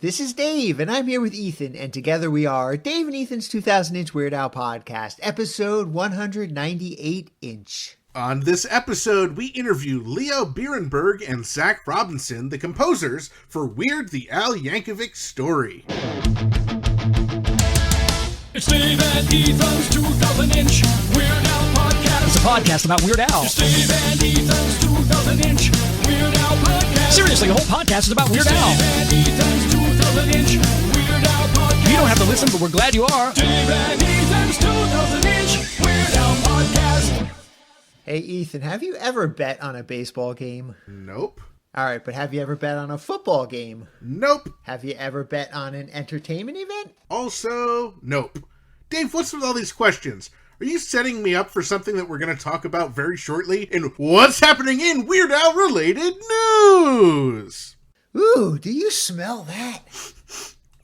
This is Dave, and I'm here with Ethan, and together we are Dave and Ethan's 2000-inch Weird Al podcast, episode 198-inch. On this episode, we interview Leo Birenberg and Zach Robinson, the composers for Weird the Al Yankovic Story. It's Dave and Ethan's 2000-inch Weird Al podcast. It's a podcast about Weird Al. It's Dave and Ethan's 2000-inch Weird Al podcast. Seriously, the whole podcast is about Weird It's Al. Dave and Ethan's 2000-inch Weird Al podcast. You don't have to listen, but we're glad you are. Dave and Ethan's 2000-inch Weird Al podcast. Hey, Ethan, have you ever bet on a baseball game? Nope. All right, but have you ever bet on a football game? Nope. Have you ever bet on an entertainment event? Also, nope. Dave, what's with all these questions? Are you setting me up for something that we're going to talk about very shortly in what's happening in Weird Al related news? Ooh, do you smell that?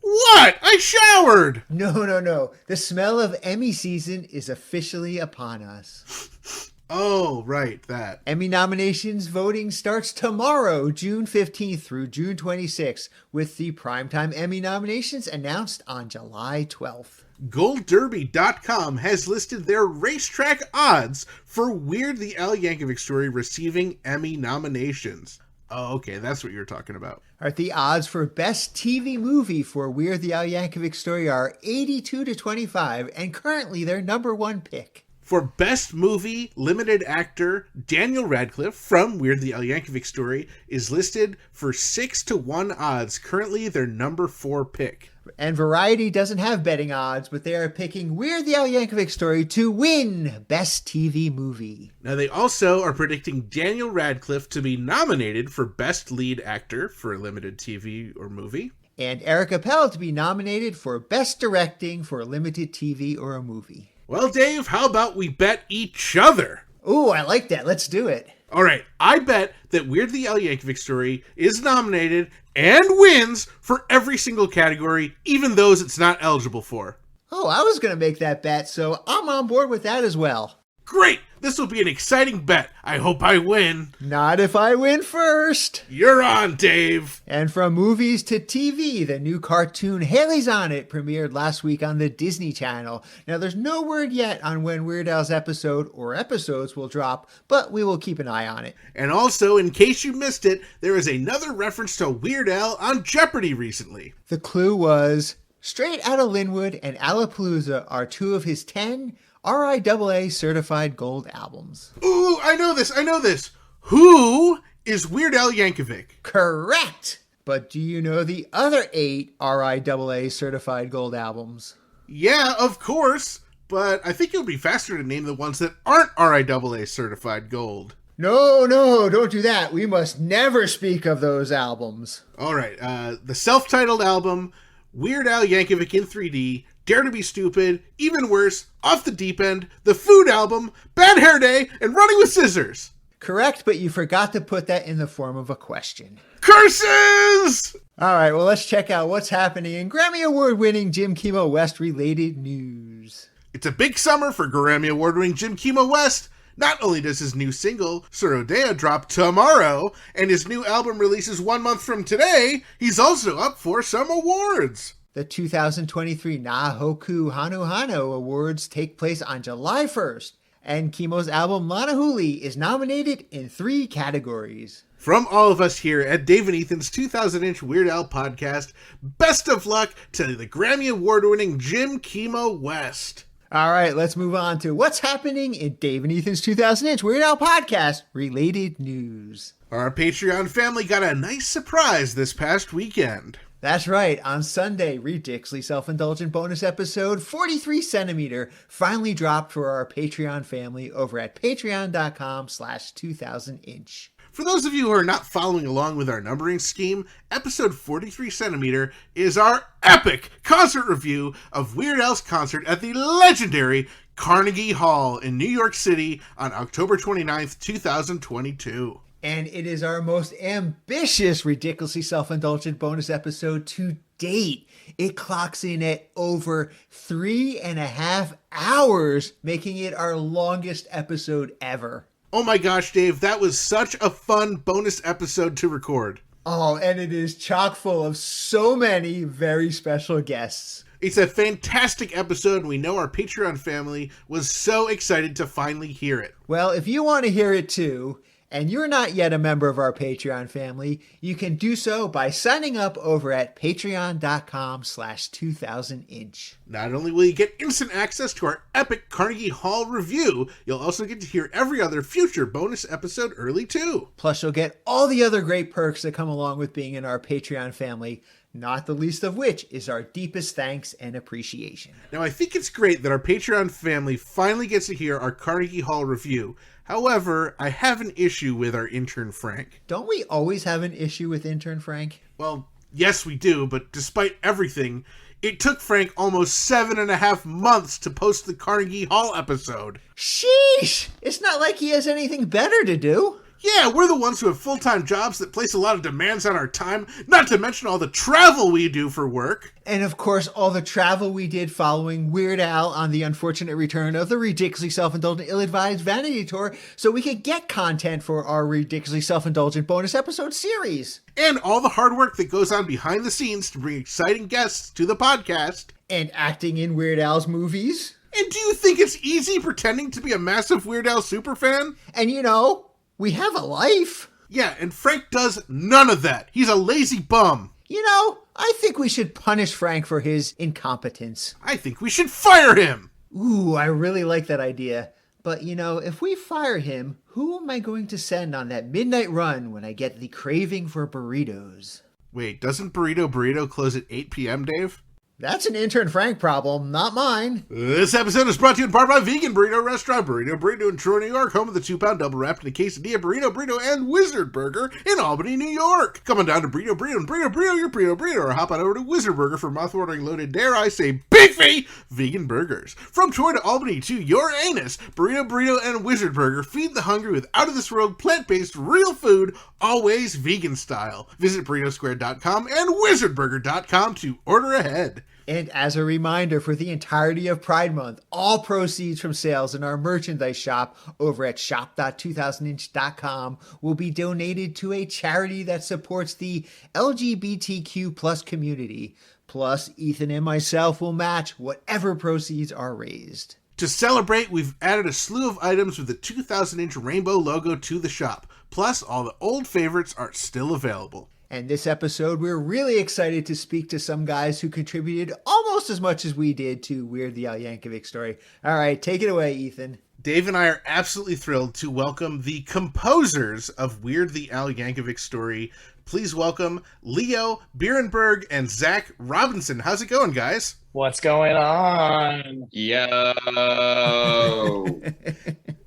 What? I showered! No. The smell of Emmy season is officially upon us. Oh, right, that. Emmy nominations voting starts tomorrow, June 15th through June 26th, with the Primetime Emmy nominations announced on July 12th. GoldDerby.com has listed their racetrack odds for Weird the Al Yankovic Story receiving Emmy nominations. Oh, okay, that's what you're talking about. All right, the odds for Best TV Movie for Weird the Al Yankovic Story are 82 to 25, and currently their number one pick. For Best Movie Limited Actor, Daniel Radcliffe from Weird the Al Yankovic Story is listed for 6-1 odds, currently their number 4 pick. And Variety doesn't have betting odds, but they are picking Weird the Al Yankovic Story to win Best TV Movie. Now they also are predicting Daniel Radcliffe to be nominated for Best Lead Actor for a limited TV or movie. And Eric Appel to be nominated for Best Directing for a limited TV or a movie. Well, Dave, how about we bet each other? Ooh, I like that. Let's do it. All right, I bet that Weird the Al Yankovic Story is nominated and wins for every single category, even those it's not eligible for. Oh, I was going to make that bet, so I'm on board with that as well. Great! This will be an exciting bet. I hope I win. Not if I win first. You're on, Dave. And from movies to TV, the new cartoon Haley's on It premiered last week on the Disney Channel. Now, there's no word yet on when Weird Al's episode or episodes will drop, but we will keep an eye on it. And also, in case you missed it, there is another reference to Weird Al on Jeopardy recently. The clue was, Straight Outta Linwood and Alapalooza are two of his 10 RIAA certified gold albums. Ooh, I know this. Who is Weird Al Yankovic? Correct! But do you know the other 8 RIAA certified gold albums? Yeah, of course. But I think it would be faster to name the ones that aren't RIAA certified gold. No, don't do that. We must never speak of those albums. All right, the self-titled album, Weird Al Yankovic in 3D, Dare to be Stupid, Even Worse, Off the Deep End, The Food Album, Bad Hair Day, and Running with Scissors. Correct, but you forgot to put that in the form of a question. Curses! All right, well, let's check out what's happening in Grammy Award-winning Jim Kimo West related news. It's a big summer for Grammy Award-winning Jim Kimo West. Not only does his new single, Surodea, drop tomorrow, and his new album releases 1 month from today, he's also up for some awards. The 2023 Nahoku Hano Hano Awards take place on July 1st, and Kimo's album Lanahuli is nominated in 3 categories. From all of us here at Dave and Ethan's 2000-inch Weird Al podcast, best of luck to the Grammy Award-winning Jim Kimo West. All right, let's move on to what's happening in Dave and Ethan's 2000-inch Weird Al podcast related news. Our Patreon family got a nice surprise this past weekend. That's right, on Sunday, Ridiculously Self-Indulgent bonus episode 43 centimeter finally dropped for our Patreon family over at patreon.com/2000inch. For those of you who are not following along with our numbering scheme, episode 43 centimeter is our epic concert review of Weird Al's concert at the legendary Carnegie Hall in New York City on October 29th, 2022. And it is our most ambitious Ridiculously Self-Indulgent bonus episode to date. It clocks in at over 3.5 hours, making it our longest episode ever. Oh my gosh, Dave, that was such a fun bonus episode to record. Oh, and it is chock full of so many very special guests. It's a fantastic episode, and we know our Patreon family was so excited to finally hear it. Well, if you want to hear it too, and you're not yet a member of our Patreon family, you can do so by signing up over at patreon.com/2000inch. Not only will you get instant access to our epic Carnegie Hall review, you'll also get to hear every other future bonus episode early too. Plus, you'll get all the other great perks that come along with being in our Patreon family, not the least of which is our deepest thanks and appreciation. Now, I think it's great that our Patreon family finally gets to hear our Carnegie Hall review. However, I have an issue with our intern Frank. Don't we always have an issue with intern Frank? Well, yes, we do, but despite everything, it took Frank almost 7.5 months to post the Carnegie Hall episode. Sheesh! It's not like he has anything better to do. Yeah, we're the ones who have full-time jobs that place a lot of demands on our time, not to mention all the travel we do for work. And of course, all the travel we did following Weird Al on the unfortunate return of the ridiculously self-indulgent ill-advised Vanity Tour so we could get content for our ridiculously self-indulgent bonus episode series. And all the hard work that goes on behind the scenes to bring exciting guests to the podcast. And acting in Weird Al's movies. And do you think it's easy pretending to be a massive Weird Al superfan? And you know, we have a life. Yeah, and Frank does none of that. He's a lazy bum. You know, I think we should punish Frank for his incompetence. I think we should fire him. Ooh, I really like that idea. But you know, if we fire him, who am I going to send on that midnight run when I get the craving for burritos? Wait, doesn't Burrito close at 8 p.m., Dave? That's an intern Frank problem, not mine. This episode is brought to you in part by Vegan Burrito Restaurant, Burrito in Troy, New York, home of the 2-pound double wrapped in a quesadilla, burrito, and Wizard Burger in Albany, New York. Come on down to Burrito and Burrito your burrito, or hop on over to Wizard Burger for mouthwatering loaded, dare I say, beefy vegan burgers. From Troy to Albany to your anus, Burrito, and Wizard Burger feed the hungry with out-of-this-world, plant-based, real food, always vegan style. Visit burritosquare.com and wizardburger.com to order ahead. And as a reminder, for the entirety of Pride Month, all proceeds from sales in our merchandise shop over at shop.2000inch.com will be donated to a charity that supports the LGBTQ plus community. Plus, Ethan and myself will match whatever proceeds are raised. To celebrate, we've added a slew of items with the 2000-inch rainbow logo to the shop. Plus, all the old favorites are still available. And this episode, we're really excited to speak to some guys who contributed almost as much as we did to Weird the Al Yankovic Story. All right, take it away, Ethan. Dave and I are absolutely thrilled to welcome the composers of Weird the Al Yankovic Story. Please welcome Leo Birenberg and Zach Robinson. How's it going, guys? What's going on? Yo.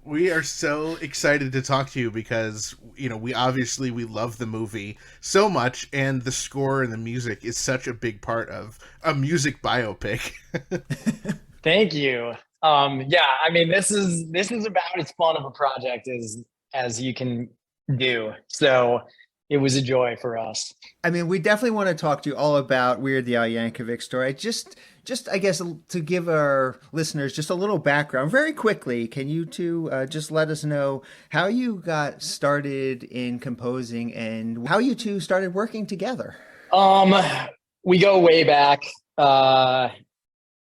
We are so excited to talk to you because, you know, we love the movie so much, and the score and the music is such a big part of a music biopic. Thank you. Yeah, I mean, this is about as fun of a project as you can do. So it was a joy for us. I mean, we definitely want to talk to you all about Weird the Al Yankovic Story. Just I guess, to give our listeners just a little background very quickly, can you two just let us know how you got started in composing and how you two started working together? We go way back,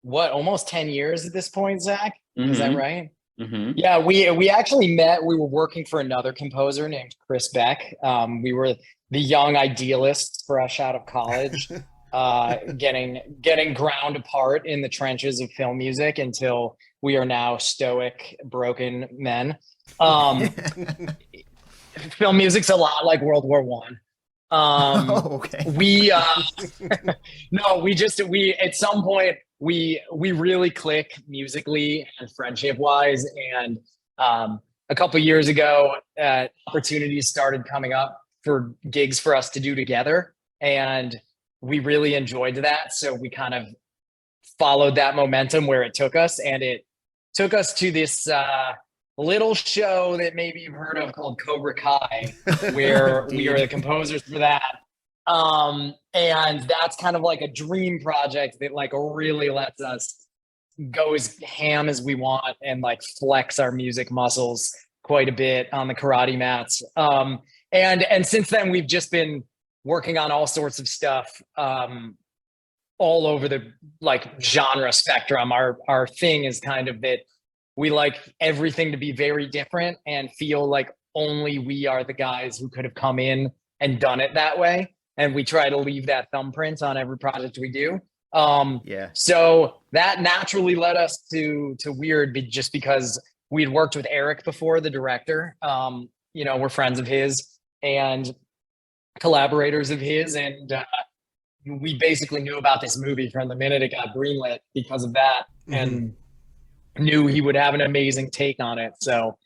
almost 10 years at this point, Zach? Mm-hmm. Is that right? Mm-hmm. Yeah, we actually met. We were working for another composer named Chris Beck. We were the young idealists fresh out of college, getting ground apart in the trenches of film music until we are now stoic, broken men. Film music's a lot like World War One. Okay. We at some point we really click musically and friendship wise, and a couple of years ago opportunities started coming up for gigs for us to do together, and we really enjoyed that, so we kind of followed that momentum where it took us, and it took us to this little show that maybe you've heard of called Cobra Kai, where we are the composers for that. And that's kind of like a dream project that like really lets us go as ham as we want and like flex our music muscles quite a bit on the karate mats. And since then we've just been working on all sorts of stuff, all over the like genre spectrum. Our thing is kind of that we like everything to be very different and feel like only we are the guys who could have come in and done it that way. And we try to leave that thumbprint on every project we do. So that naturally led us to Weird, just because we had worked with Eric before, the director. We're friends of his and collaborators of his, and we basically knew about this movie from the minute it got greenlit because of that, and knew he would have an amazing take on it. So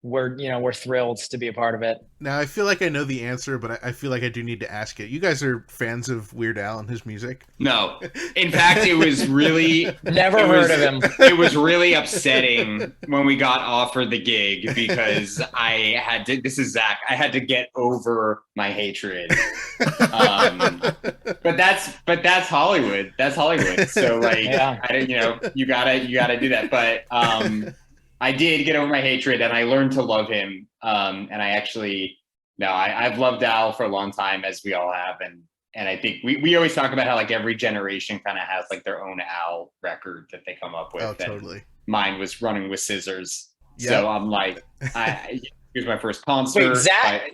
we're thrilled to be a part of it. Now, I feel like I know the answer, but I feel like I do need to ask it. You guys are fans of Weird Al and his music? No. In fact, it was really... Never heard of him. It was really upsetting when we got offered the gig because I had to... This is Zach. I had to get over my hatred. But that's Hollywood. That's Hollywood. So, like, you gotta do that. But... I did get over my hatred and I learned to love him. And I actually, I've loved Al for a long time, as we all have. And I think we always talk about how like every generation kind of has like their own Al record that they come up with. Oh, totally. Mine was Running with Scissors. Yep. So I'm like, he was my first concert. Wait, Zach,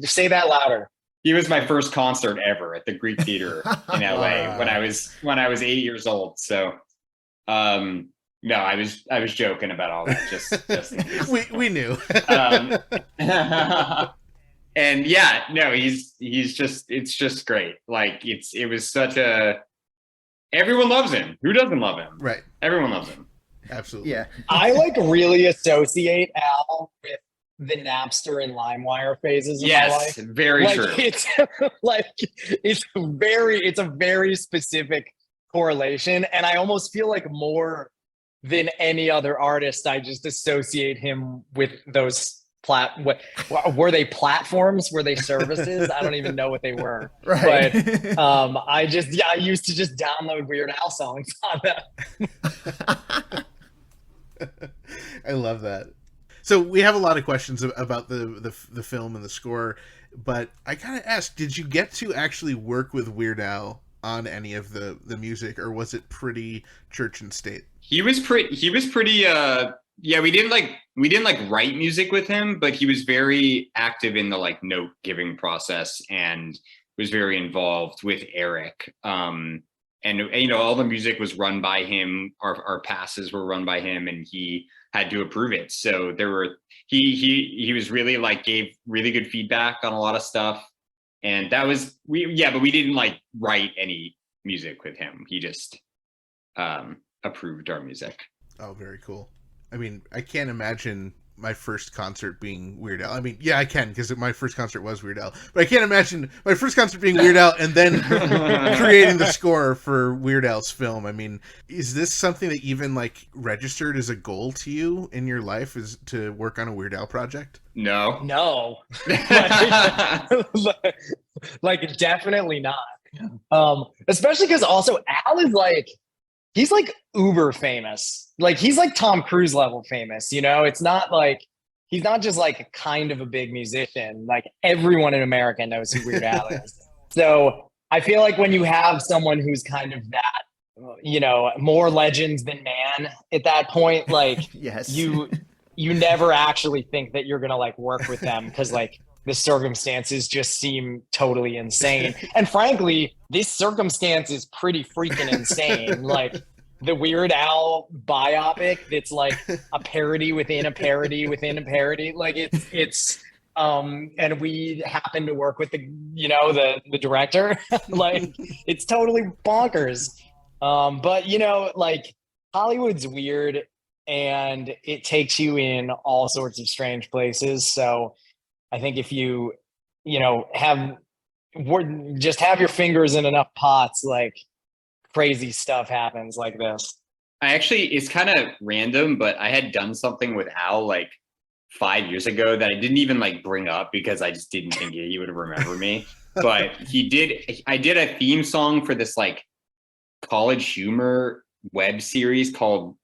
say that louder. He was my first concert ever at the Greek Theater in LA when I was 8 years old. So, no, I was joking about all that. Just we knew. And he's just, it's just great. Like it was such a, everyone loves him. Who doesn't love him? Right. Everyone loves him. Absolutely. Yeah. I like really associate Al with the Napster and LimeWire phases of my life. Very true. It's it's a very specific correlation, and I almost feel like more than any other artist, I just associate him with those were they platforms? Were they services? I don't even know what they were. Right. But I used to just download Weird Al songs on them. I love that. So we have a lot of questions about the film and the score, but I kind of asked, did you get to actually work with Weird Al on any of the music, or was it pretty church and state? He was pretty we didn't write music with him, but he was very active in the like note giving process and was very involved with Eric. And all the music was run by him. Our passes were run by him, and he had to approve it. So he was really like gave really good feedback on a lot of stuff. And that was but we didn't like write any music with him. He just approved our music. Oh, very cool. I mean, I can't imagine my first concert being Weird Al. I mean, yeah, I can, because my first concert was Weird Al. But I can't imagine my first concert being Weird Al and then creating the score for Weird Al's film. I mean, is this something that even like registered as a goal to you in your life, is to work on a Weird Al project? No. like definitely not. Especially because also Al is like, he's like uber famous. Like he's like Tom Cruise level famous, It's not like, he's not just like kind of a big musician. Like everyone in America knows who Weird Al is. So I feel like when you have someone who's kind of that, more legends than man at that point, like Yes. you never actually think that you're going to like work with them, because like the circumstances just seem totally insane. And frankly, this circumstance is pretty freaking insane. Like the Weird Al biopic that's like a parody within a parody within a parody. Like it's and we happen to work with the director. Like it's totally bonkers. But like Hollywood's weird, and it takes you in all sorts of strange places. So I think if you have your fingers in enough pots, like crazy stuff happens like this. It's kind of random, but I had done something with Al like 5 years ago that I didn't even like bring up because I just didn't think he would remember me. But I did a theme song for this like college humor web series called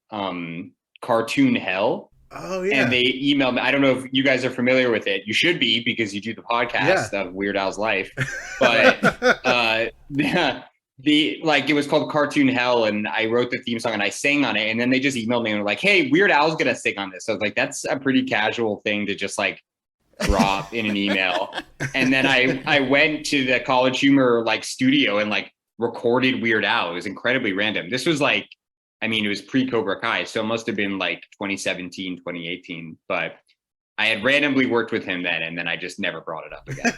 Cartoon Hell. Oh yeah. And they emailed me. I don't know if you guys are familiar with it. You should be, because you do the podcast of Weird Al's life. But it was called Cartoon Hell, and I wrote the theme song and I sang on it. And then they just emailed me and were like, "Hey, Weird Al's gonna sing on this." So I was like, that's a pretty casual thing to just like drop in an email. And then I went to the College Humor like studio and like recorded Weird Al. It was incredibly random. This was like, I mean, it was pre-Cobra Kai, so it must have been like 2017, 2018. But I had randomly worked with him then, and then I just never brought it up again.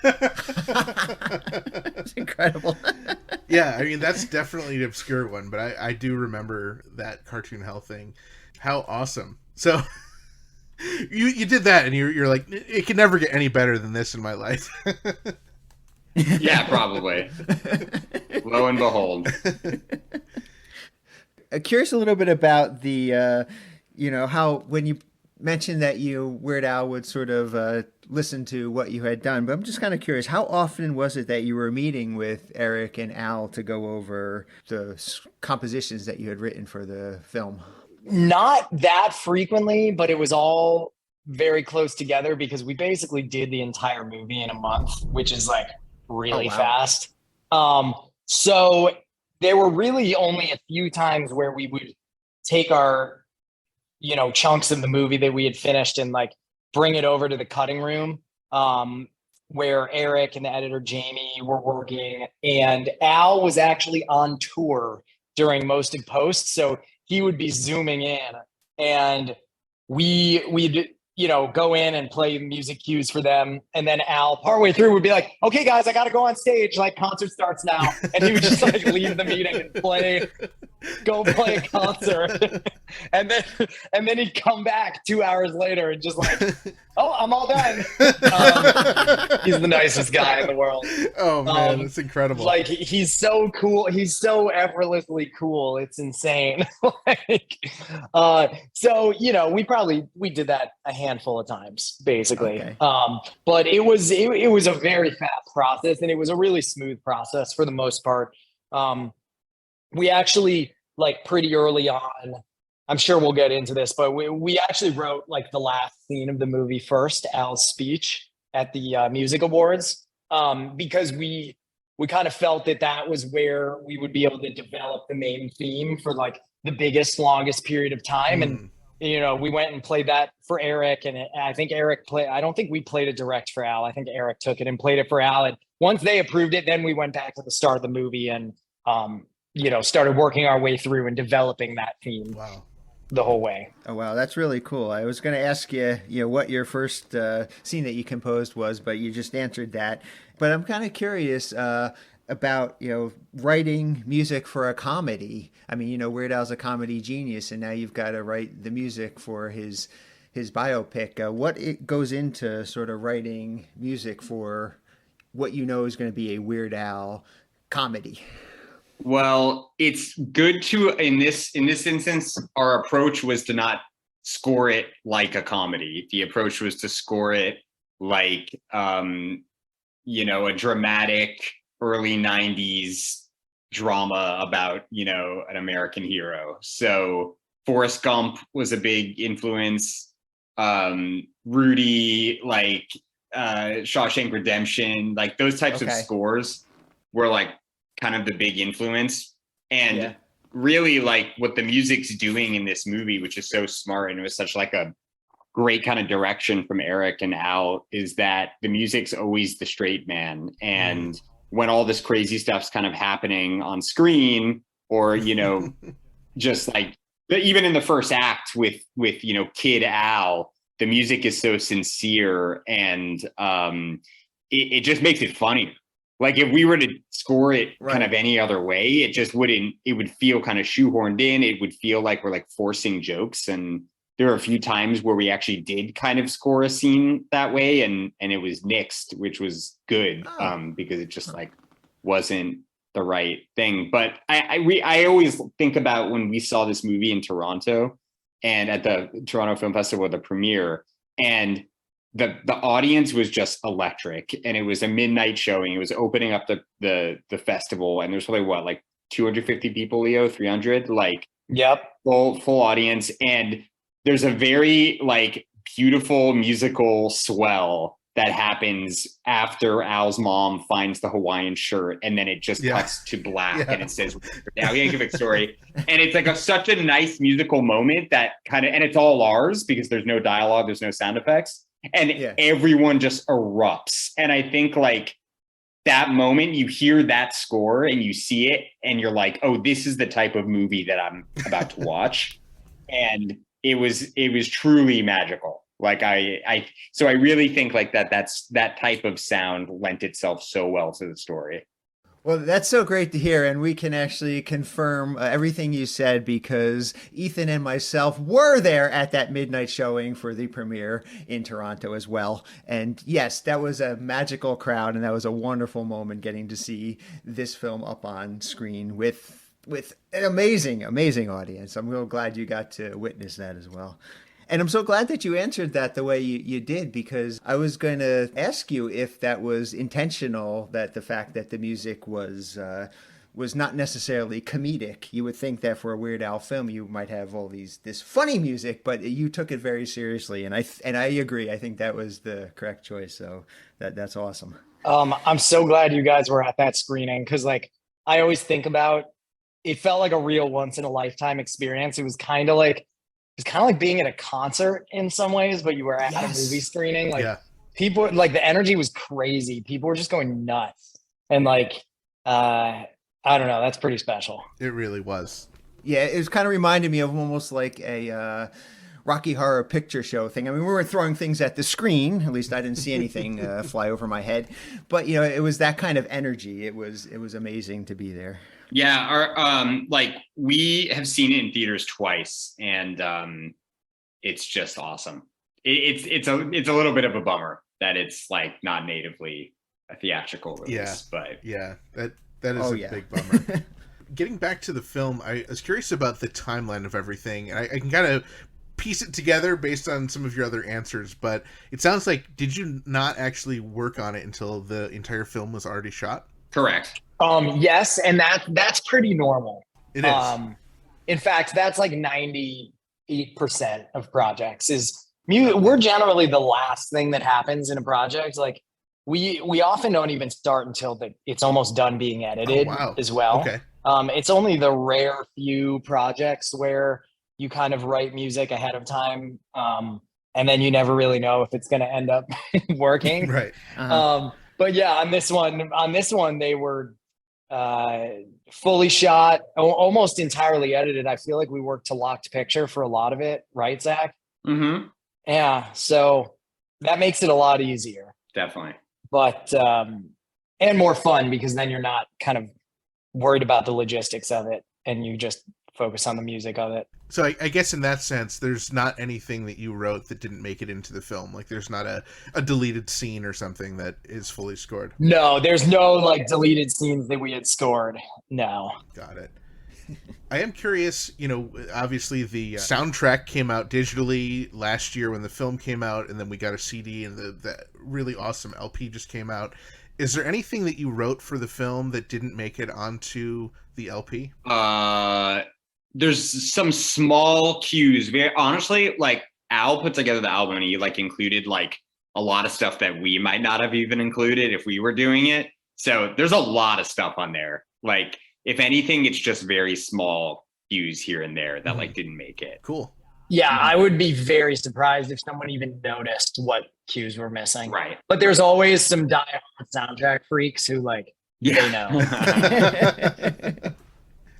It's incredible. Yeah, I mean, that's definitely an obscure one, but I do remember that Cartoon Hell thing. How awesome. So you did that, and you're like, it can never get any better than this in my life. Yeah, probably. Lo and behold. Curious a little bit about the, how when you mentioned that Weird Al would sort of listen to what you had done, but I'm just kind of curious, how often was it that you were meeting with Eric and Al to go over the compositions that you had written for the film? Not that frequently, but it was all very close together because we basically did the entire movie in a month, which is like really fast. So there were really only a few times where we would take our, chunks of the movie that we had finished and like bring it over to the cutting room, where Eric and the editor Jamie were working, and Al was actually on tour during most of post. So he would be zooming in, and we'd go in and play music cues for them. And then Al, partway through, would be like, "Okay, guys, I got to go on stage. Like, concert starts now." And he would just like leave the meeting and go play a concert. and then he'd come back 2 hours later and just like, "Oh, I'm all done." He's the nicest guy in the world. Oh man, it's incredible. Like, he's so cool. He's so effortlessly cool. It's insane. So we did that a handful of times, basically. Okay. But it was a very fast process, and it was a really smooth process for the most part. We actually, like, pretty early on, I'm sure we'll get into this, but we actually wrote like the last scene of the movie first, Al's speech at the music awards, because we kind of felt that was where we would be able to develop the main theme for like the biggest, longest period of time. And we went and played that for Eric, and I think Eric played. I don't think we played it direct for Al. I think Eric took it and played it for Al. And once they approved it, then we went back to the start of the movie and started working our way through and developing that theme. Wow. The whole way. Oh, wow. That's really cool. I was going to ask you, what your first scene that you composed was, but you just answered that. But I'm kind of curious about, writing music for a comedy. I mean, Weird Al's a comedy genius, and now you've got to write the music for his biopic. What it goes into sort of writing music for what is going to be a Weird Al comedy? Well, it's good to, in this instance, our approach was to not score it like a comedy. The approach was to score it like, a dramatic early 90s drama about, an American hero. So Forrest Gump was a big influence. Rudy, like Shawshank Redemption, like those types of scores were like kind of the big influence. And really, like, what the music's doing in this movie, which is so smart, and it was such like a great kind of direction from Eric and Al, is that the music's always the straight man. And when all this crazy stuff's kind of happening on screen, or just like even in the first act with Kid Al, the music is so sincere, and it just makes it funny. Like, if we were to score it kind of any other way, it just wouldn't, it would feel kind of shoehorned in. It would feel like we're like forcing jokes. And there are a few times where we actually did kind of score a scene that way, and it was nixed, which was good, because it just like wasn't the right thing. But I always think about when we saw this movie in Toronto, and at the Toronto Film Festival, the premiere, and the audience was just electric, and it was a midnight showing. It was opening up the festival, and there's probably like 250 people, Leo, 300, like, yep, full audience. And there's a very like beautiful musical swell that happens after Al's mom finds the Hawaiian shirt, and then it just cuts to black and it says now Yankovic Story. And it's like such a nice musical moment that kind of, and it's all ours because there's no dialogue, there's no sound effects, and everyone just erupts. And I think like that moment, you hear that score and you see it and you're like, oh, this is the type of movie that I'm about to watch. And it was truly magical. Like so I really think like that type of sound lent itself so well to the story. Well, that's so great to hear, and we can actually confirm everything you said because Ethan and myself were there at that midnight showing for the premiere in Toronto as well. And yes, that was a magical crowd, and that was a wonderful moment getting to see this film up on screen with an amazing audience. I'm real glad you got to witness that as well. And I'm so glad that you answered that the way you did, because I was going to ask you if that was intentional, that the fact that the music was not necessarily comedic. You would think that for a Weird Al film, you might have this funny music, but you took it very seriously. And I agree. I think that was the correct choice. So that's awesome. I'm so glad you guys were at that screening, because like I always think about, it felt like a real once in a lifetime experience. It was kind of like being at a concert in some ways, but you were at a movie screening. Like people, like the energy was crazy. People were just going nuts. And like, I don't know, that's pretty special. It really was. Yeah, it was kind of reminded me of almost like a Rocky Horror Picture Show thing. I mean, we weren't throwing things at the screen. At least I didn't see anything fly over my head. But, you know, it was that kind of energy. It was amazing to be there. Yeah, like we have seen it in theaters twice, and it's just awesome. It's a little bit of a bummer that it's like not natively a theatrical release, but that is a big bummer. Getting back to the film, I was curious about the timeline of everything, and I can kind of piece it together based on some of your other answers, but it sounds like, did you not actually work on it until the entire film was already shot? Correct. Yes, and that's pretty normal. It is. In fact, that's like 98% of projects is music. We're generally the last thing that happens in a project. Like we often don't even start until it's almost done being edited as well. Okay. It's only the rare few projects where you kind of write music ahead of time, and then you never really know if it's going to end up working. Right. But yeah, on this one, they were fully shot, almost entirely edited. I feel like we worked to locked picture for a lot of it, right, Zach? Mm-hmm. Yeah, so that makes it a lot easier. Definitely. But and more fun, because then you're not kind of worried about the logistics of it, and you just focus on the music of it. So I guess in that sense, there's not anything that you wrote that didn't make it into the film. Like there's not a deleted scene or something that is fully scored. No, there's no like deleted scenes that we had scored. No. Got it. I am curious, you know, obviously the soundtrack came out digitally last year when the film came out, and then we got a CD, and the really awesome LP just came out. Is there anything that you wrote for the film that didn't make it onto the LP? There's some small cues. Very honestly, like Al put together the album and he like included like a lot of stuff that we might not have even included if we were doing it. So there's a lot of stuff on there. Like if anything, it's just very small cues here and there that like didn't make it. Cool. Yeah, I would be very surprised if someone even noticed what cues were missing. Right. But there's always some diehard soundtrack freaks who like, they know.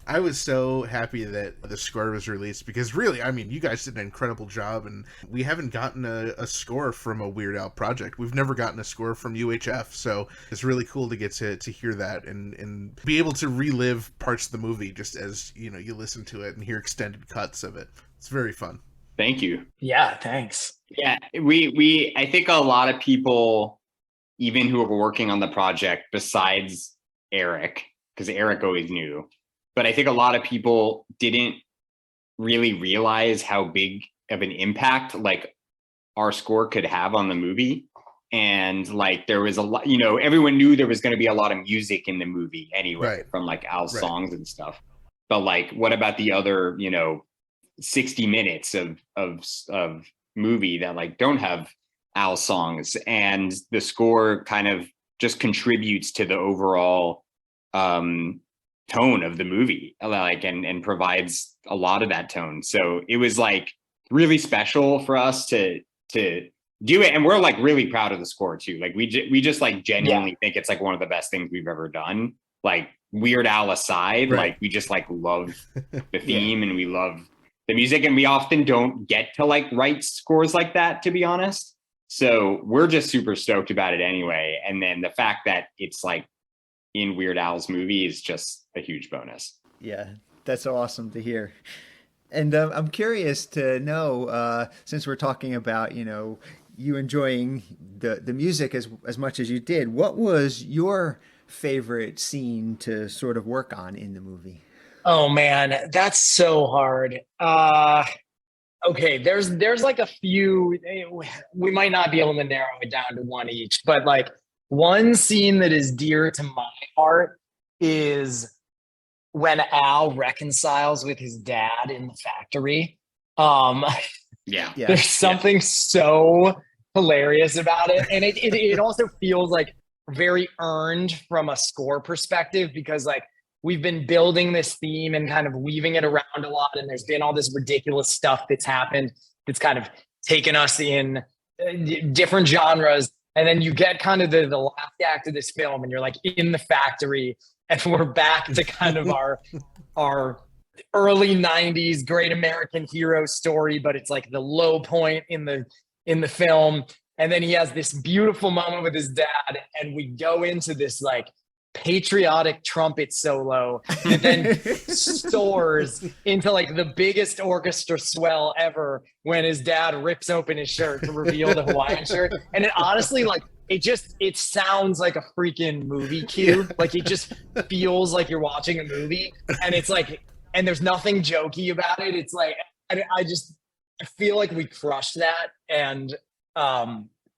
I was so happy that the score was released because really, I mean, you guys did an incredible job, and we haven't gotten a score from a Weird Al project. We've never gotten a score from UHF, so it's really cool to get to hear that and be able to relive parts of the movie just as, you know, you listen to it and hear extended cuts of it. It's very fun. Thank you. Yeah, thanks. Yeah, I think a lot of people, even who were working on the project besides Eric, because Eric always knew, but I think a lot of people didn't really realize how big of an impact like our score could have on the movie. And like there was a lot, you know, everyone knew there was going to be a lot of music in the movie anyway, from like Al's songs and stuff. But like, what about the other, you know, 60 minutes of movie that like don't have Al songs, and the score kind of just contributes to the overall tone of the movie, like, and provides a lot of that tone. So it was like really special for us to do it, and we're like really proud of the score too. Like we just like genuinely think it's like one of the best things we've ever done. Like Weird Al aside, Right. like we just like love the theme and we love the music, and we often don't get to like write scores like that, to be honest. So we're just super stoked about it anyway. And then the fact that it's like in Weird Al's movie is just a huge bonus. Yeah, that's awesome to hear. And I'm curious to know, since we're talking about, you enjoying the music as much as you did, what was your favorite scene to sort of work on in the movie? Oh man, that's so hard. Okay, there's like a few. We might not be able to narrow it down to one each, but like one scene that is dear to my heart is when Al reconciles with his dad in the factory. Yeah. There's something so hilarious about it, and it also feels like very earned from a score perspective, because like we've been building this theme and kind of weaving it around a lot, and there's been all this ridiculous stuff that's happened that's kind of taken us in different genres, and then you get kind of the last act of this film and you're like in the factory, and we're back to kind of our early 90s great American hero story, but it's like the low point in the film. And then he has this beautiful moment with his dad, and we go into this like patriotic trumpet solo that then soars into like the biggest orchestra swell ever when his dad rips open his shirt to reveal the Hawaiian shirt. And it honestly, like, it sounds like a freaking movie cue. Like it just feels like you're watching a movie, and it's like, and there's nothing jokey about it. It's like, I feel like we crushed that.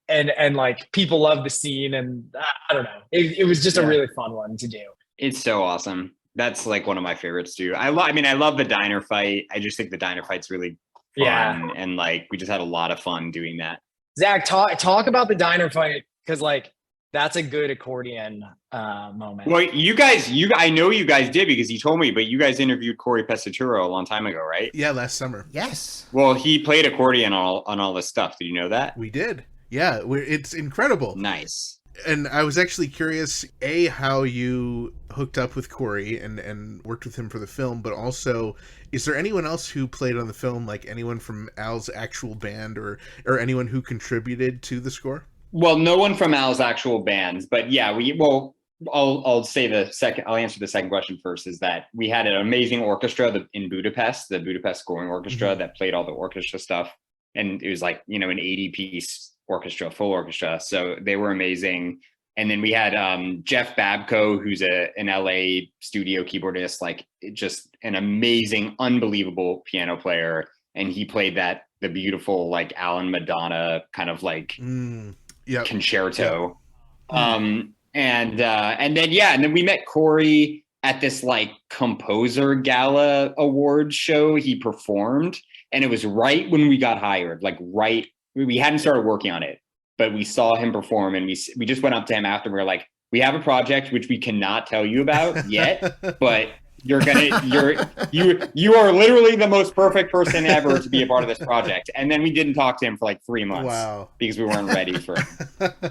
And like people love the scene, and I don't know. It was just a really fun one to do. It's so awesome. That's like one of my favorites too. I love the diner fight. I just think the diner fight's really fun, and like we just had a lot of fun doing that. Zach, talk about the diner fight, because like that's a good accordion moment. Well, I know you guys did, because he told me, but you guys interviewed Corey Pesaturo a long time ago, right? Yeah, last summer. Yes. Well, he played accordion on all this stuff. Did you know that? We did. Yeah, it's incredible. Nice. And I was actually curious, how you hooked up with Corey and worked with him for the film, but also, is there anyone else who played on the film, like anyone from Al's actual band or anyone who contributed to the score? Well, no one from Al's actual bands, but yeah, I'll answer the second question first, is that we had an amazing orchestra in Budapest, the Budapest Scoring Orchestra, that played all the orchestra stuff. And it was like, an 80-piece orchestra, full orchestra. So they were amazing. And then we had Jeff Babko, who's an LA studio keyboardist, like just an amazing, unbelievable piano player. And he played the beautiful like Alan Madonna kind of like concerto. And then we met Corey at this like composer gala award show. He performed, and it was right when we got hired, like we hadn't started working on it, but we saw him perform, and we just went up to him after. We were like, we have a project which we cannot tell you about yet, but you are literally the most perfect person ever to be a part of this project. And then we didn't talk to him for like 3 months because we weren't ready for it.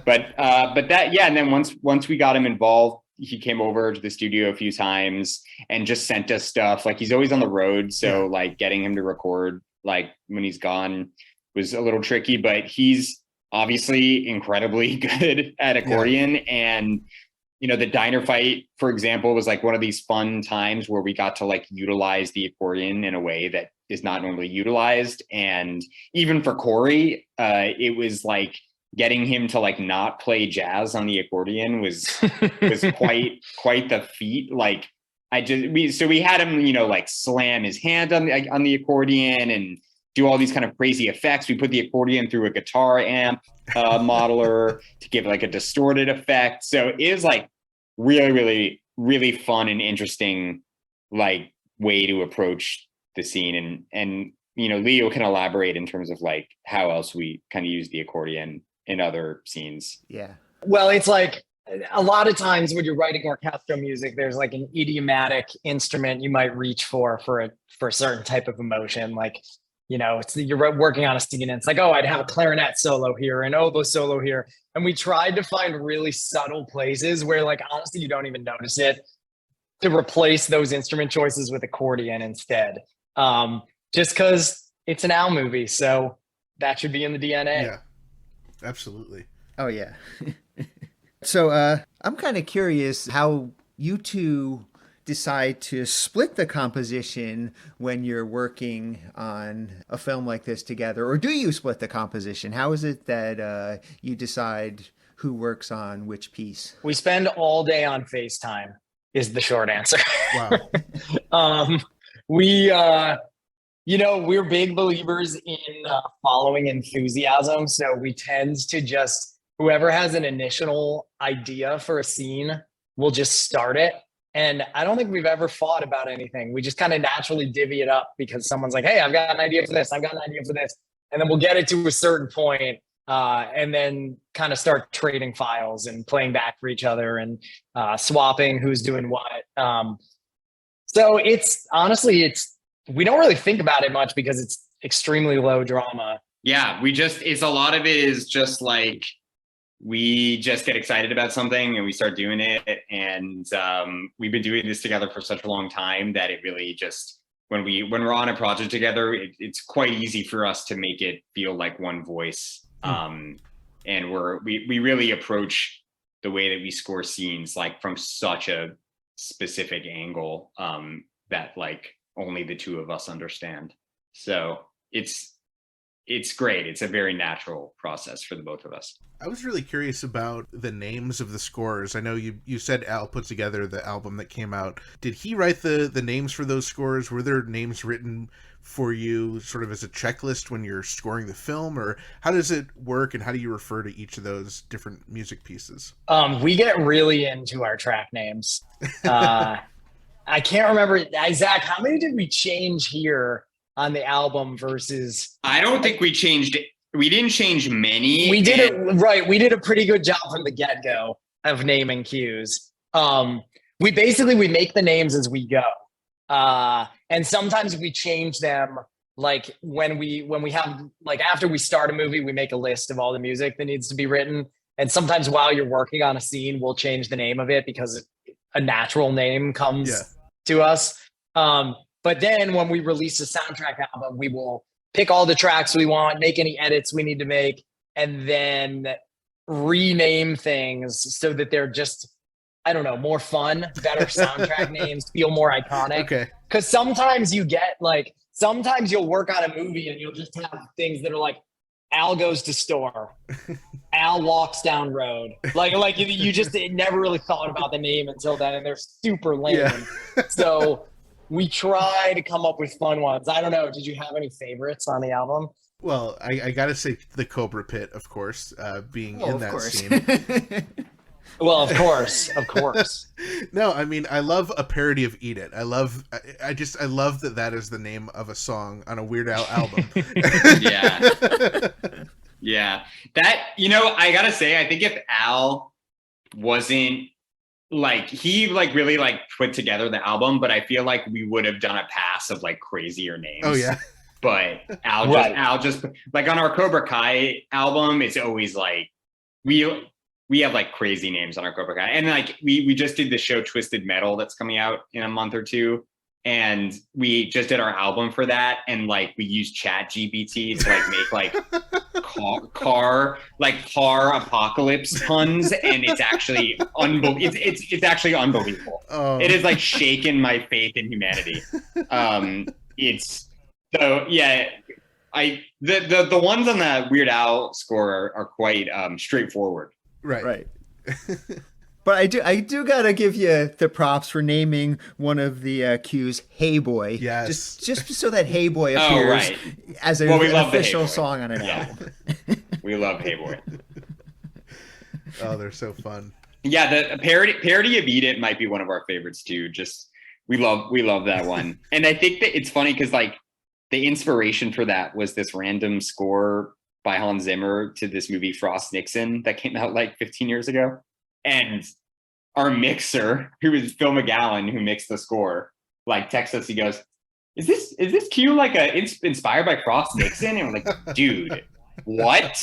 But and then once we got him involved, he came over to the studio a few times and just sent us stuff. Like he's always on the road, so like getting him to record like when he's gone was a little tricky, but he's obviously incredibly good at accordion. And the diner fight, for example, was like one of these fun times where we got to like utilize the accordion in a way that is not normally utilized. And even for Corey, it was like getting him to like not play jazz on the accordion was quite the feat. Like we had him, like slam his hand on the accordion and do all these kind of crazy effects. We put the accordion through a guitar amp modeler to give like a distorted effect. So it was like really, really, really fun and interesting like way to approach the scene. And Leo can elaborate in terms of like how else we kind of use the accordion in other scenes. Yeah. Well, it's like a lot of times when you're writing orchestral music, there's like an idiomatic instrument you might reach for a certain type of emotion. Like, you're working on a scene and it's like, oh, I'd have a clarinet solo here and oboe solo here. And we tried to find really subtle places where, like, honestly, you don't even notice it, to replace those instrument choices with accordion instead. Just because it's an Al movie. So that should be in the DNA. Yeah, absolutely. Oh, yeah. So I'm kind of curious how you two decide to split the composition when you're working on a film like this together, or do you split the composition? How is it that you decide who works on which piece? We spend all day on FaceTime is the short answer. Wow. We're big believers in following enthusiasm. So we tend to just, whoever has an initial idea for a scene, we'll just start it. And I don't think we've ever fought about anything. We just kind of naturally divvy it up because someone's like, hey, I've got an idea for this. I've got an idea for this. And then we'll get it to a certain point, and then kind of start trading files and playing back for each other and swapping who's doing what. So it's honestly, we don't really think about it much because it's extremely low drama. Yeah, it's a lot of it is just like, we just get excited about something and we start doing it. And we've been doing this together for such a long time that it really just, when we're on a project together, it's quite easy for us to make it feel like one voice. And we really approach the way that we score scenes like from such a specific angle that like only the two of us understand. So it's great. It's a very natural process for the both of us. I was really curious about the names of the scores. I know you said Al put together the album that came out. Did he write the names for those scores? Were there names written for you sort of as a checklist when you're scoring the film, or how does it work and how do you refer to each of those different music pieces? We get really into our track names. I can't remember. Zach, how many did we change here on the album versus? I don't think we changed it. We didn't change many. We did it right. We did a pretty good job from the get-go of naming cues. We make the names as we go. And sometimes we change them, like when we have, like, after we start a movie, we make a list of all the music that needs to be written. And sometimes while you're working on a scene, we'll change the name of it because a natural name comes to us. But then when we release a soundtrack album, we will pick all the tracks we want, make any edits we need to make, and then rename things so that they're just, I don't know, more fun, better soundtrack names, feel more iconic. Okay. Because sometimes sometimes you'll work on a movie and you'll just have things that are like, Al goes to store, Al walks down road. Like you just never really thought about the name until then, and they're super lame. Yeah. So we try to come up with fun ones. I don't know. Did you have any favorites on the album? Well, I gotta say the Cobra Pit, of course, being in that scene. Well, of course. No, I mean, I love a parody of "Eat It." I love that is the name of a song on a Weird Al album. Yeah. That, I gotta say, I think if Al wasn't like, he like really like put together the album, but I feel like we would have done a pass of like crazier names. Oh yeah. But Al just like on our Cobra Kai album, it's always like we have like crazy names on our Cobra Kai. And like we just did the show Twisted Metal that's coming out in a month or two. And we just did our album for that. And like we used ChatGPT to like make like car apocalypse puns. And it's actually unbelievable. It's actually unbelievable. Oh. It has like shaken my faith in humanity. So yeah, the ones on the Weird Al score are quite straightforward. Right. But I do gotta give you the props for naming one of the cues "Hey Boy." Yes. Just so that "Hey Boy" appears as an official Hey song on an album. We love "Hey Boy." Oh, they're so fun. Yeah, the parody of "Eat It" might be one of our favorites too. Just We love that one. And I think that it's funny because like the inspiration for that was this random score by Hans Zimmer to this movie Frost Nixon that came out like 15 years ago. And our mixer, who is Phil McGowan, who mixed the score, like texts us, he goes, is this cue like inspired by Frost Nixon? And we're like, dude, what?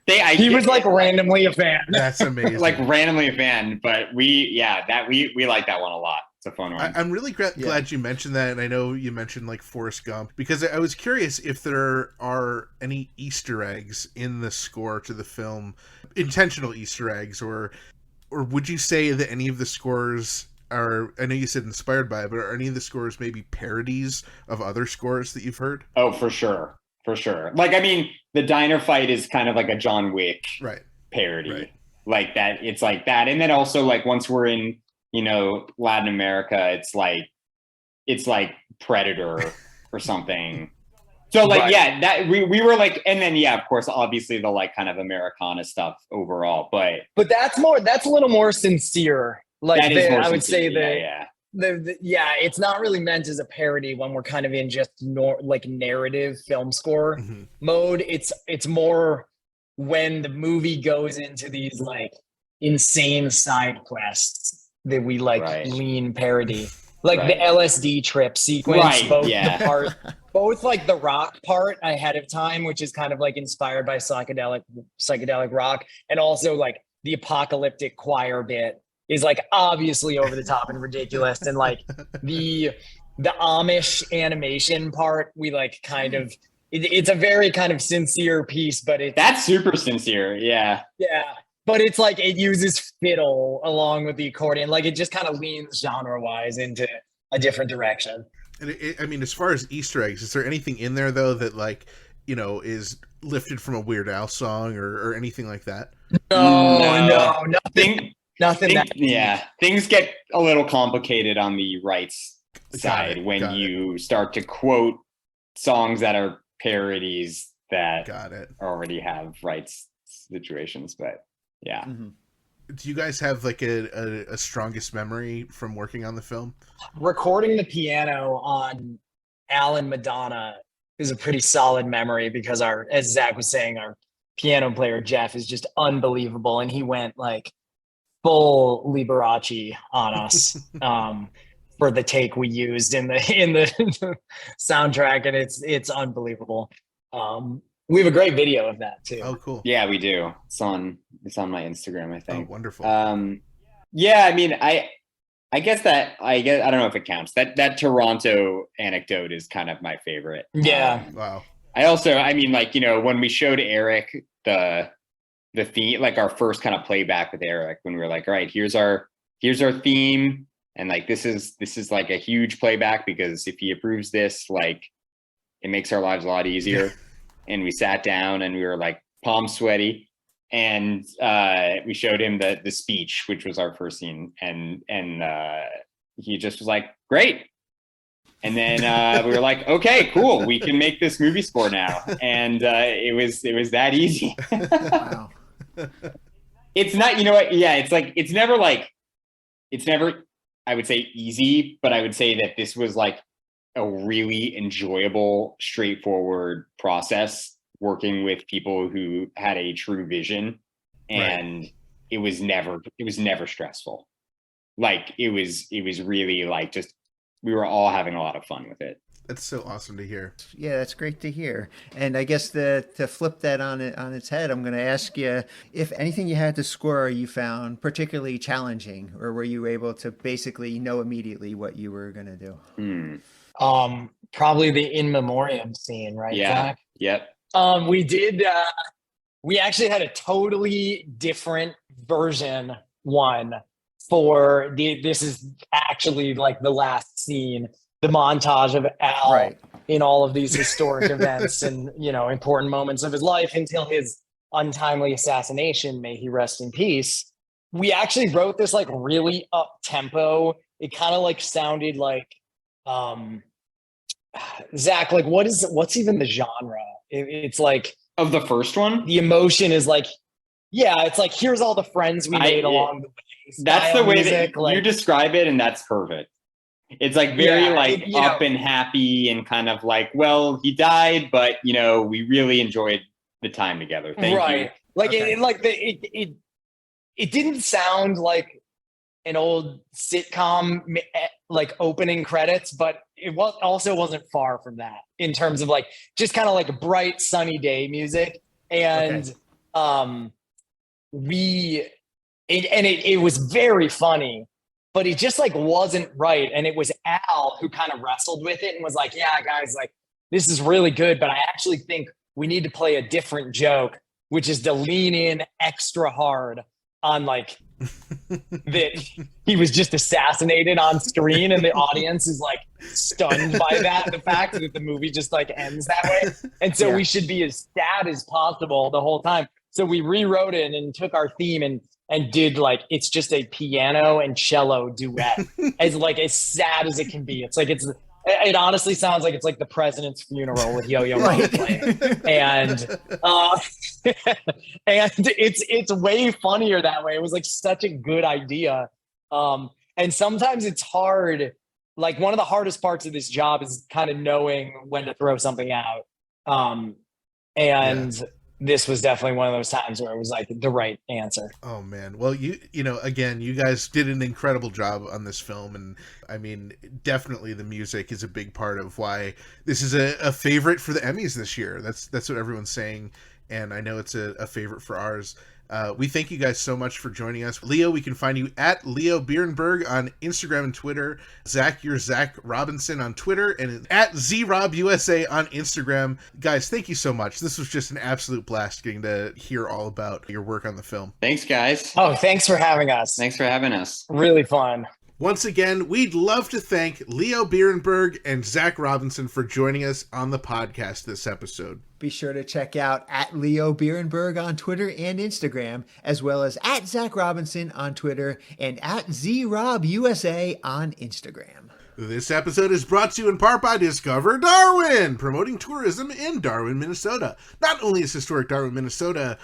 He was like randomly a fan. That's amazing. Like randomly a fan, but we like that one a lot. It's a fun one. I'm really glad you mentioned that, and I know you mentioned like Forrest Gump, because I was curious if there are any Easter eggs in the score to the film, intentional Easter eggs, or would you say that any of the scores are, I know you said inspired by it, but are any of the scores maybe parodies of other scores that you've heard? Oh, for sure. Like, I mean, the diner fight is kind of like a John Wick parody. Right. Like that, it's like that. And then also like once we're in, Latin America, it's like Predator or something. So like, yeah, that we were like, and then, yeah, of course, obviously the like kind of Americana stuff overall, but that's a little more sincere. Like I would say that, it's not really meant as a parody when we're kind of in just like narrative film score mode. It's more when the movie goes into these like insane side quests that we like lean parody, like the LSD trip sequence, both like the rock part ahead of time, which is kind of like inspired by psychedelic rock, and also like the apocalyptic choir bit is like obviously over the top and ridiculous. And like the Amish animation part, we like kind of, it's a very kind of sincere piece, but that's super sincere. Yeah. Yeah. But it's like, it uses fiddle along with the accordion. Like it just kind of leans genre wise into a different direction. And I mean, as far as Easter eggs, is there anything in there though that like, is lifted from a Weird Al song or anything like that? No, nothing. Things get a little complicated on the rights side when you start to quote songs that are parodies that already have rights situations. But yeah. Mm-hmm. Do you guys have like a strongest memory from working on the film? Recording the piano on Alan Madonna is a pretty solid memory because as Zach was saying, our piano player Jeff is just unbelievable, and he went like full Liberace on us for the take we used in the soundtrack, and it's unbelievable. We have a great video of that too. Oh, cool. Yeah, we do. It's on my Instagram, I think. Oh, wonderful. Yeah, I mean, I guess I don't know if it counts. That Toronto anecdote is kind of my favorite. Yeah. Wow. I also, I mean, like, when we showed Eric the theme, like our first kind of playback with Eric, when we were like, all right, here's our theme, and like this is like a huge playback because if he approves this, like it makes our lives a lot easier. And we sat down and we were like palm sweaty, and we showed him the speech, which was our first scene, and he just was like, great. And then we were like, okay, cool, we can make this movie score now. And it was that easy. Wow. It's not, it's like, it's never, I would say easy, but I would say that this was like a really enjoyable, straightforward process working with people who had a true vision. And it was never stressful. Like it was really like, just, we were all having a lot of fun with it. That's so awesome to hear. Yeah, that's great to hear. And I guess to flip that on its head, I'm going to ask you if anything you had to score you found particularly challenging, or were you able to basically know immediately what you were going to do? Probably the in memoriam scene, right? Yeah. Zach? Yep. We actually had a totally different version one for this is actually like the last scene, the montage of Al in all of these historic events and, important moments of his life until his untimely assassination. May he rest in peace. We actually wrote this like really up tempo. It kind of like sounded like, Zach, like what's even the genre? It's like of the first one. The emotion is like, Yeah, it's like, here's all the friends we made along the way. That's style the way music, that like, you describe it, and that's perfect. It's like very up and happy and kind of like, well, he died, but we really enjoyed the time together. Thank you. Like it didn't sound like an old sitcom like opening credits, but it also wasn't far from that in terms of like just kind of like bright sunny day music. And it was very funny, but it just like wasn't right. And it was Al who kind of wrestled with it and was like, yeah, guys, like this is really good, but I actually think we need to play a different joke, which is to lean in extra hard on like that he was just assassinated on screen, and the audience is like stunned by that, the fact that the movie just like ends that way. And so we should be as sad as possible the whole time. So we rewrote it and took our theme and did like, it's just a piano and cello duet as sad as it can be. It's like, it honestly sounds like it's like the president's funeral with Yo-Yo Ma playing. And and it's way funnier that way. It was like such a good idea. And sometimes it's hard. Like one of the hardest parts of this job is kind of knowing when to throw something out. This was definitely one of those times where it was like the right answer. Oh man. Well, again, you guys did an incredible job on this film. And I mean, definitely the music is a big part of why this is a favorite for the Emmys this year. That's what everyone's saying. And I know it's a favorite for ours. We thank you guys so much for joining us. Leo, we can find you at Leo Birenberg on Instagram and Twitter. Zach, you're Zach Robinson on Twitter, and at ZRobUSA on Instagram. Guys, thank you so much. This was just an absolute blast getting to hear all about your work on the film. Thanks, guys. Oh, thanks for having us. Thanks for having us. Really fun. Once again, we'd love to thank Leo Birenberg and Zach Robinson for joining us on the podcast this episode. Be sure to check out at Leo Birenberg on Twitter and Instagram, as well as at Zach Robinson on Twitter and at ZRobUSA on Instagram. This episode is brought to you in part by Discover Darwin, promoting tourism in Darwin, Minnesota. Not only is historic Darwin, Minnesota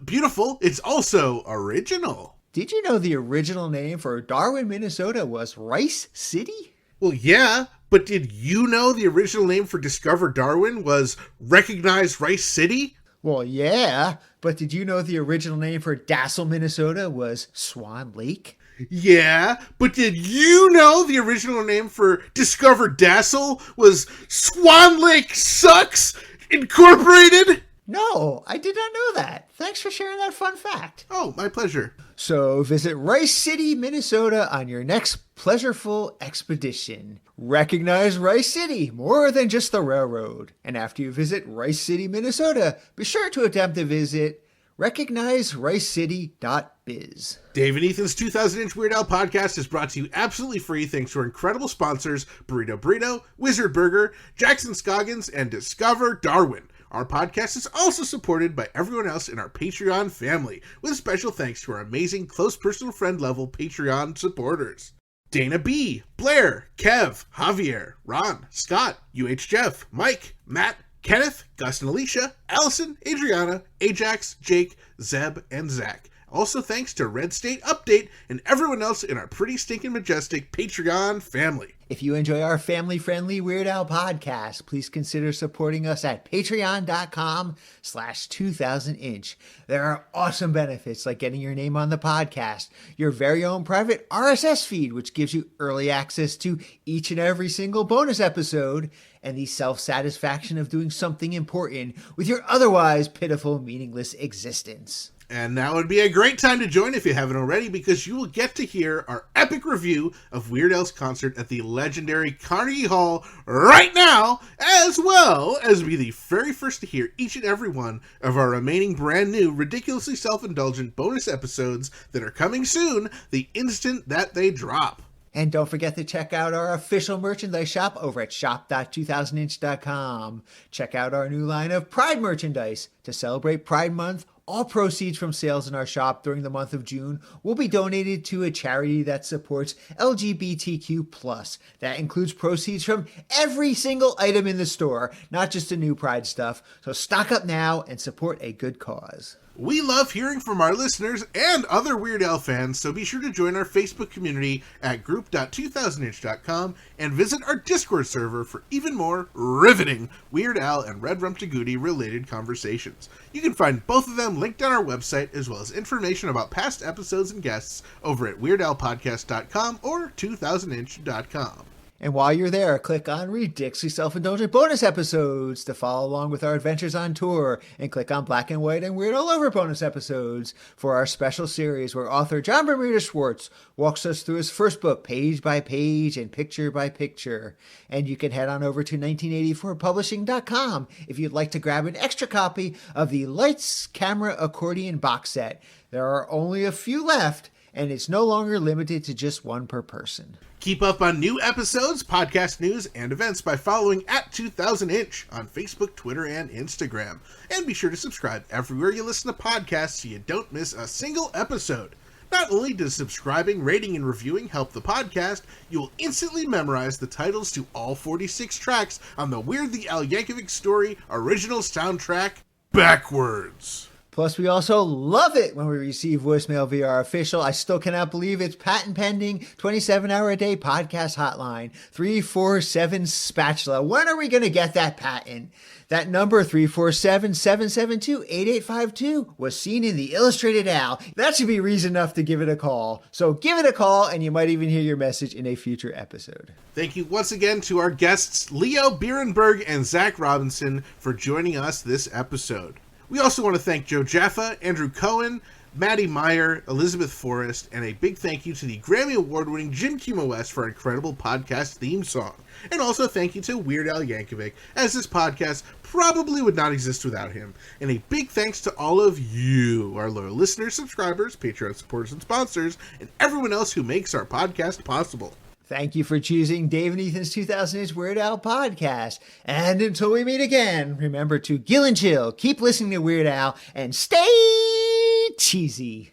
beautiful, it's also original. Did you know the original name for Darwin, Minnesota was Rice City? Well, yeah, but did you know the original name for Discover Darwin was Recognize Rice City? Well, yeah, but did you know the original name for Dassel, Minnesota was Swan Lake? Yeah, but did you know the original name for Discover Dassel was Swan Lake Sucks Incorporated? No, I did not know that. Thanks for sharing that fun fact. Oh, my pleasure. So visit Rice City, Minnesota on your next pleasureful expedition. Recognize Rice City more than just the railroad. And after you visit Rice City, Minnesota, be sure to attempt to visit recognizericecity.biz. Dave and Ethan's 2000-inch Weird Al podcast is brought to you absolutely free thanks to our incredible sponsors, Burrito, Wizard Burger, Jackson Scoggins, and Discover Darwin. Our podcast is also supported by everyone else in our Patreon family, with special thanks to our amazing close personal friend level Patreon supporters. Dana B, Blair, Kev, Javier, Ron, Scott, UH Jeff, Mike, Matt, Kenneth, Gus and Alicia, Allison, Adriana, Ajax, Jake, Zeb, and Zach. Also thanks to Red State Update and everyone else in our pretty stinking majestic Patreon family. If you enjoy our family-friendly Weird Al podcast, please consider supporting us at patreon.com/2000inch. There are awesome benefits like getting your name on the podcast, your very own private RSS feed, which gives you early access to each and every single bonus episode, and the self-satisfaction of doing something important with your otherwise pitiful, meaningless existence. And now would be a great time to join if you haven't already, because you will get to hear our epic review of Weird Al's concert at the legendary Carnegie Hall right now, as well as be the very first to hear each and every one of our remaining brand new, ridiculously self-indulgent bonus episodes that are coming soon, the instant that they drop. And don't forget to check out our official merchandise shop over at shop.2000inch.com. Check out our new line of Pride merchandise. To celebrate Pride Month, all proceeds from sales in our shop during the month of June will be donated to a charity that supports LGBTQ+. That includes proceeds from every single item in the store, not just the new Pride stuff. So stock up now and support a good cause. We love hearing from our listeners and other Weird Al fans, so be sure to join our Facebook community at group.2000inch.com and visit our Discord server for even more riveting Weird Al and Red Rum Tagootie related conversations. You can find both of them linked on our website, as well as information about past episodes and guests over at weirdalpodcast.com or 2000inch.com. And while you're there, click on Ridiculously Self-Indulgent bonus episodes to follow along with our adventures on tour, and click on Black and White and Weird All Over bonus episodes for our special series where author John Bermuda Schwartz walks us through his first book, page by page and picture by picture. And you can head on over to 1984publishing.com if you'd like to grab an extra copy of the Lights, Camera, Accordion box set. There are only a few left, and it's no longer limited to just one per person. Keep up on new episodes, podcast news, and events by following at 2000inch on Facebook, Twitter, and Instagram. And be sure to subscribe everywhere you listen to podcasts so you don't miss a single episode. Not only does subscribing, rating, and reviewing help the podcast, you will instantly memorize the titles to all 46 tracks on the Weird the Al Yankovic Story original soundtrack backwards. Plus, we also love it when we receive voicemail via our official, I still cannot believe it's patent pending, 27-hour-a-day podcast hotline, 347 Spatula. When are we going to get that patent? That number, 347-772-8852, was seen in the Illustrated Al. That should be reason enough to give it a call. So give it a call, and you might even hear your message in a future episode. Thank you once again to our guests, Leo Birenberg and Zach Robinson, for joining us this episode. We also want to thank Joe Jaffa, Andrew Cohen, Maddie Meyer, Elizabeth Forrest, and a big thank you to the Grammy Award-winning Jim Kimo West for our incredible podcast theme song. And also thank you to Weird Al Yankovic, as this podcast probably would not exist without him. And a big thanks to all of you, our loyal listeners, subscribers, Patreon supporters, and sponsors, and everyone else who makes our podcast possible. Thank you for choosing Dave and Ethan's 2000-inch Weird Al podcast. And until we meet again, remember to gill and chill, keep listening to Weird Al, and stay cheesy.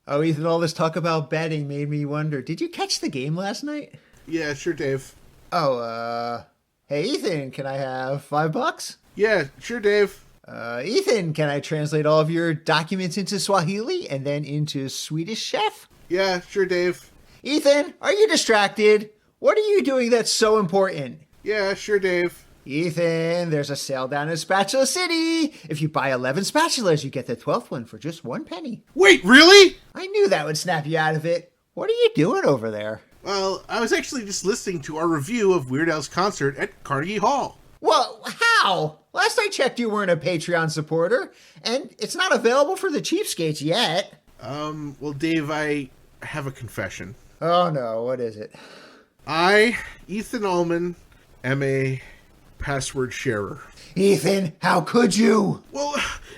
Oh, Ethan, all this talk about betting made me wonder, did you catch the game last night? Yeah, sure, Dave. Oh, hey, Ethan, can I have $5? Yeah, sure, Dave. Ethan, can I translate all of your documents into Swahili and then into Swedish Chef? Yeah, sure, Dave. Ethan, are you distracted? What are you doing that's so important? Yeah, sure, Dave. Ethan, there's a sale down in Spatula City. If you buy 11 spatulas, you get the 12th one for just 1 penny. Wait, really? I knew that would snap you out of it. What are you doing over there? Well, I was actually just listening to our review of Weird Al's concert at Carnegie Hall. Well, how? Last I checked, you weren't a Patreon supporter, and it's not available for the cheapskates yet. Well, Dave, I have a confession. Oh no, what is it? I, Ethan Ullman, am a password sharer. Ethan, how could you? Well,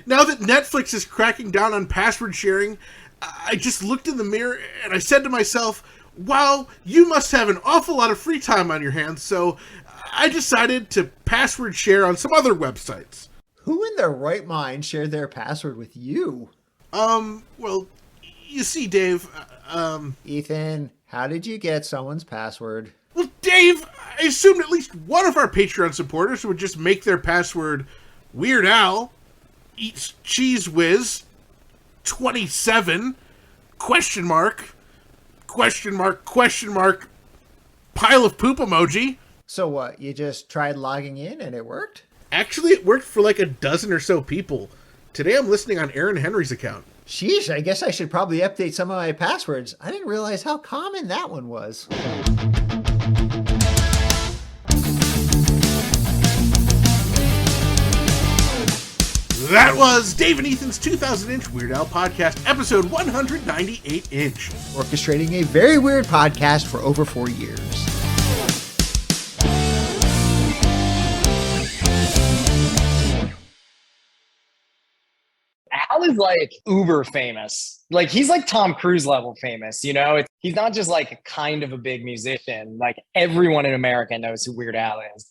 now that Netflix is cracking down on password sharing, I just looked in the mirror and I said to myself, wow, you must have an awful lot of free time on your hands, so I decided to password share on some other websites. Who in their right mind shared their password with you? Well, you see, Dave, Ethan, how did you get someone's password? Well, Dave, I assumed at least one of our Patreon supporters would just make their password Weird Al eats cheese whiz 27 question mark pile of poop emoji. So what, you just tried logging in and it worked? Actually, it worked for like a dozen or so people. Today I'm listening on Aaron Henry's account. Sheesh, I guess I should probably update some of my passwords. I didn't realize how common that one was. That was Dave and Ethan's 2000-inch Weird Al podcast, episode 198-inch. Orchestrating a very weird podcast for over 4 years. Al is like uber famous. Like he's like Tom Cruise level famous, you know? He's not just like kind of a big musician. Like everyone in America knows who Weird Al is.